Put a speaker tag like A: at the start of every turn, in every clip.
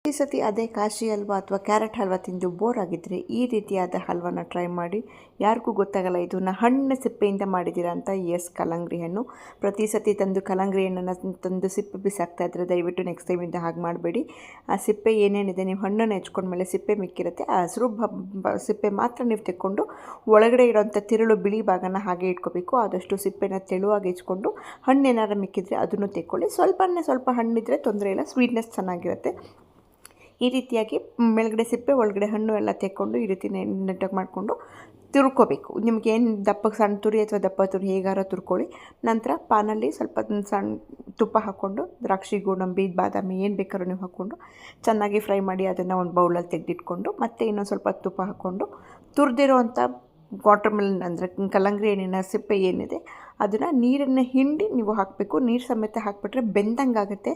A: ಈ ಸತಿ ಅದೇ ಕಾಶಿ ಹಲ್ವಾ ಅಥವಾ ಕ್ಯಾರೆಟ್ ಹಲ್ವಾ ತಿಂದು ಬೋರ್ ಆಗಿದ್ದರೆ ಈ ರೀತಿಯಾದ ಹಲ್ವಾನ ಟ್ರೈ ಮಾಡಿ. ಯಾರಿಗೂ ಗೊತ್ತಾಗಲ್ಲ ಇದನ್ನು ಹಣ್ಣು ಸಿಪ್ಪೆಯಿಂದ ಮಾಡಿದ್ದೀರಾ ಅಂತ. ಎಸ್, ಕಲ್ಲಂಗಡಿ ಹಣ್ಣು. ಪ್ರತಿ ಸತಿ ತಂದು ಕಲ್ಲಂಗಡಿ ಹಣ್ಣನ್ನು ತಂದು ಸಿಪ್ಪೆ ಬಿಸಾಕ್ತಾ ಇದ್ದರೆ ದಯವಿಟ್ಟು ನೆಕ್ಸ್ಟ್ ಟೈಮಿಂದ ಹಾಗೆ ಮಾಡಬೇಡಿ. ಆ ಸಿಪ್ಪೆ ಏನೇನಿದೆ ನೀವು ಹಣ್ಣನ್ನು ಹೆಚ್ಕೊಂಡ್ಮೇಲೆ ಸಿಪ್ಪೆ ಮಿಕ್ಕಿರುತ್ತೆ, ಆ ಹಸಿರು ಸಿಪ್ಪೆ ಮಾತ್ರ ನೀವು ತೆಕ್ಕೊಂಡು ಒಳಗಡೆ ಇರೋಂಥ ತಿರುಳು ಬಿಳಿ ಭಾಗನ ಹಾಗೆ ಇಟ್ಕೋಬೇಕು. ಆದಷ್ಟು ಸಿಪ್ಪೆನ ತೆಳುವಾಗಿ ಹೆಚ್ಕೊಂಡು ಹಣ್ಣೇನಾರು ಮಿಕ್ಕಿದ್ರೆ ಅದನ್ನು ತೆಕ್ಕೊಳ್ಳಿ. ಸ್ವಲ್ಪ ಹಣ್ಣಿದ್ರೆ ತೊಂದರೆ ಇಲ್ಲ, ಸ್ವೀಟ್ನೆಸ್ ಚೆನ್ನಾಗಿರುತ್ತೆ. ಈ ರೀತಿಯಾಗಿ ಮೇಲ್ಗಡೆ ಸಿಪ್ಪೆ ಒಳಗಡೆ ಹಣ್ಣು ಎಲ್ಲ ತೆಕ್ಕೊಂಡು ಈ ರೀತಿ ನೆಟ್ಟಾಗಿ ಮಾಡಿಕೊಂಡು ತುರ್ಕೋಬೇಕು. ನಿಮ್ಗೆ ಏನು ದಪ್ಪಗೆ ಸಣ್ಣ ತುರಿ ಅಥವಾ ದಪ್ಪ ತುರಿ ಹೇಗಾರ ತುರ್ಕೊಳ್ಳಿ. ನಂತರ ಪಾನಲ್ಲಿ ಸ್ವಲ್ಪ ಸಣ್ಣ ತುಪ್ಪ ಹಾಕ್ಕೊಂಡು ದ್ರಾಕ್ಷಿ, ಗೋಡಂಬಿ, ಬಾದಾಮಿ ಏನು ಬೇಕಾದ್ರೂ ನೀವು ಹಾಕ್ಕೊಂಡು ಚೆನ್ನಾಗಿ ಫ್ರೈ ಮಾಡಿ ಅದನ್ನು ಒಂದು ಬೌಲಲ್ಲಿ ತೆಗೆದಿಟ್ಕೊಂಡು ಮತ್ತೆ ಇನ್ನೊಂದು ಸ್ವಲ್ಪ ತುಪ್ಪ ಹಾಕ್ಕೊಂಡು ತುರಿದಿರೋವಂಥ ವಾಟರ್ ಮೆಲನ್ ಅಂದರೆ ಕಲ್ಲಂಗಡಿ ಹಣ್ಣಿನ ಸಿಪ್ಪೆ ಏನಿದೆ ಅದನ್ನು ನೀರನ್ನು ಹಿಂಡಿ ನೀವು ಹಾಕಬೇಕು. ನೀರು ಸಮೇತ ಹಾಕಿಬಿಟ್ರೆ ಬೆಂದಂಗಾಗುತ್ತೆ,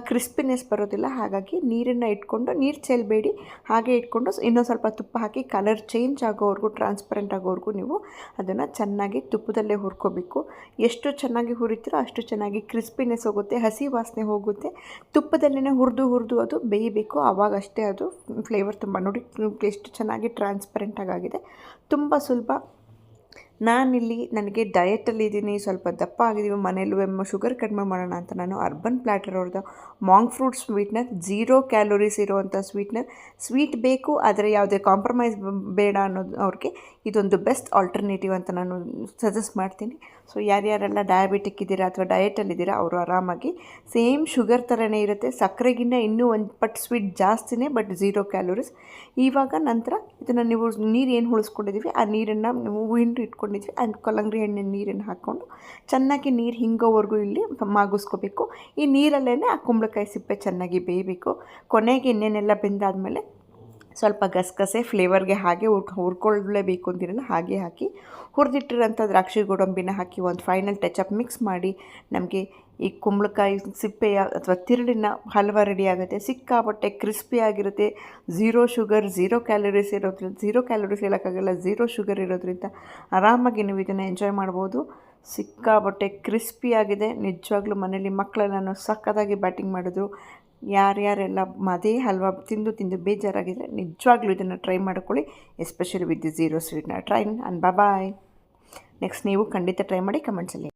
A: ಕ್ರಿಸ್ಪಿನೆಸ್ ಬರೋದಿಲ್ಲ. ಹಾಗಾಗಿ ನೀರನ್ನು ಇಟ್ಕೊಂಡು ನೀರು ಚೆಲ್ಲಬೇಡಿ, ಹಾಗೆ ಇಟ್ಕೊಂಡು ಇನ್ನೊಂದು ಸ್ವಲ್ಪ ತುಪ್ಪ ಹಾಕಿ ಕಲರ್ ಚೇಂಜ್ ಆಗೋವರೆಗೂ, ಟ್ರಾನ್ಸ್ಪರೆಂಟ್ ಆಗೋವರೆಗೂ ನೀವು ಅದನ್ನು ಚೆನ್ನಾಗಿ ತುಪ್ಪದಲ್ಲೇ ಹುರ್ಕೋಬೇಕು. ಎಷ್ಟು ಚೆನ್ನಾಗಿ ಹುರಿತೀರೋ ಅಷ್ಟು ಚೆನ್ನಾಗಿ ಕ್ರಿಸ್ಪಿನೆಸ್ ಹೋಗುತ್ತೆ, ಹಸಿ ವಾಸನೆ ಹೋಗುತ್ತೆ. ತುಪ್ಪದಲ್ಲೇ ಹುರಿದು ಅದು ಬೇಯಬೇಕು, ಆವಾಗಷ್ಟೇ ಅದು ಫ್ಲೇವರ್ ತುಂಬ. ನೋಡಿ ಎಷ್ಟು ಚೆನ್ನಾಗಿ ಟ್ರಾನ್ಸ್ಪರೆಂಟಾಗಿದೆ, ತುಂಬ ಸುಲಭ. ನಾನಿಲ್ಲಿ ನನಗೆ ಡಯಟಲ್ಲಿದ್ದೀನಿ, ಸ್ವಲ್ಪ ದಪ್ಪ ಆಗಿದ್ದೀವಿ, ಮನೇಲೂ ಶುಗರ್ ಕಡಿಮೆ ಮಾಡೋಣ ಅಂತ ನಾನು ಅರ್ಬನ್ ಪ್ಲ್ಯಾಟರ್ ಅವ್ರದ್ದು ಮಾಂಕ್ ಫ್ರೂಟ್ ಸ್ವೀಟ್ನರ್, 0 ಕ್ಯಾಲೋರೀಸ್ ಇರುವಂಥ ಸ್ವೀಟ್ನರ್. ಸ್ವೀಟ್ ಬೇಕು ಆದರೆ ಯಾವುದೇ ಕಾಂಪ್ರಮೈಸ್ ಬೇಡ ಅನ್ನೋದು ಅವ್ರಿಗೆ ಇದೊಂದು ಬೆಸ್ಟ್ ಆಲ್ಟರ್ನೇಟಿವ್ ಅಂತ ನಾನು ಸಜೆಸ್ಟ್ ಮಾಡ್ತೀನಿ. ಸೊ ಯಾರ್ಯಾರೆಲ್ಲ ಡಯಾಬಿಟಿಕ್ ಇದ್ದೀರಾ ಅಥವಾ ಡಯಟಲ್ಲಿದ್ದೀರಾ ಅವರು ಆರಾಮಾಗಿ, ಸೇಮ್ ಶುಗರ್ ಥರನೇ ಇರುತ್ತೆ, ಸಕ್ಕರೆಗಿನ್ನ ಇನ್ನೂ ಒಂದು ಪಟ್ಟು ಸ್ವೀಟ್ ಜಾಸ್ತಿನೇ, ಬಟ್ 0 ಕ್ಯಾಲೋರೀಸ್. ಇವಾಗ ನಂತರ ಇದನ್ನು ನೀವು ನೀರು ಏನು ಉಳಿಸ್ಕೊಂಡಿದ್ದೀವಿ ಆ ನೀರನ್ನು ನೀವು ಹಿಂಡು ಇಟ್ಕೊಂಡಿದ್ವಿ, ಆ ಕಲ್ಲಂಗಡಿ ಹಣ್ಣಿನ ನೀರನ್ನು ಹಾಕ್ಕೊಂಡು ಚೆನ್ನಾಗಿ ನೀರು ಹಿಂಗೋವರೆಗೂ ಇಲ್ಲಿ ಮಾಗಿಸ್ಕೋಬೇಕು. ಈ ನೀರಲ್ಲೇ ಆ ಕುಂಬಳಕಾಯಿ ಸಿಪ್ಪೆ ಚೆನ್ನಾಗಿ ಬೇಯಬೇಕು. ಕೊನೆಗೆ ಇನ್ನೇನೆಲ್ಲ ಬೆಂದಾದಮೇಲೆ ಸ್ವಲ್ಪ ಗಸಗಸೆ ಫ್ಲೇವರ್ಗೆ ಹಾಗೆ ಹುರ್ಕೊಳ್ಳೇಬೇಕು ಅಂತಿರಲ್ಲ, ಹಾಗೆ ಹಾಕಿ ಹುರಿದಿಟ್ಟಿರೋಂಥ ದ್ರಾಕ್ಷಿ, ಗೋಡಂಬಿನ ಹಾಕಿ ಒಂದು ಫೈನಲ್ ಟಚಪ್ ಮಿಕ್ಸ್ ಮಾಡಿ ನಮಗೆ ಈ ಕುಂಬಳಕಾಯಿ ಸಿಪ್ಪೆಯ ಅಥವಾ ತಿರುಳಿನ ಹಲ್ವಾ ರೆಡಿ ಆಗುತ್ತೆ. ಸಿಕ್ಕಾಪಟ್ಟೆ ಕ್ರಿಸ್ಪಿಯಾಗಿರುತ್ತೆ, 0 ಶುಗರ್, 0 ಕ್ಯಾಲೋರೀಸ್ ಇರೋದ್ರಿಂದ, 0 ಕ್ಯಾಲೋರೀಸ್ ಹೇಳೋಕ್ಕಾಗಲ್ಲ, 0 ಶುಗರ್ ಇರೋದ್ರಿಂದ ಆರಾಮಾಗಿ ನೀವು ಇದನ್ನು ಎಂಜಾಯ್ ಮಾಡ್ಬೋದು. ಸಿಕ್ಕಾಪಟ್ಟೆ ಕ್ರಿಸ್ಪಿಯಾಗಿದೆ ನಿಜವಾಗ್ಲೂ. ಮನೇಲಿ ಮಕ್ಕಳೆಲ್ಲ ಸಕ್ಕತ್ತಾಗಿ ಬ್ಯಾಟಿಂಗ್ ಮಾಡಿದ್ರು. ಯಾರ್ಯಾರೆಲ್ಲ ಅದೇ ಹಲ್ವಾ ತಿಂದು ಬೇಜಾರಾಗಿದ್ದರೆ ನಿಜವಾಗ್ಲೂ ಇದನ್ನು ಟ್ರೈ ಮಾಡ್ಕೊಳ್ಳಿ, ಎಸ್ಪೆಷಲಿ ವಿತ್ 0 ಸ್ವೀಟ್ನ. Try and bye. ನೆಕ್ಸ್ಟ್ ನೀವು ಖಂಡಿತ ಟ್ರೈ ಮಾಡಿ, ಕಮೆಂಟ್ಸಲ್ಲಿ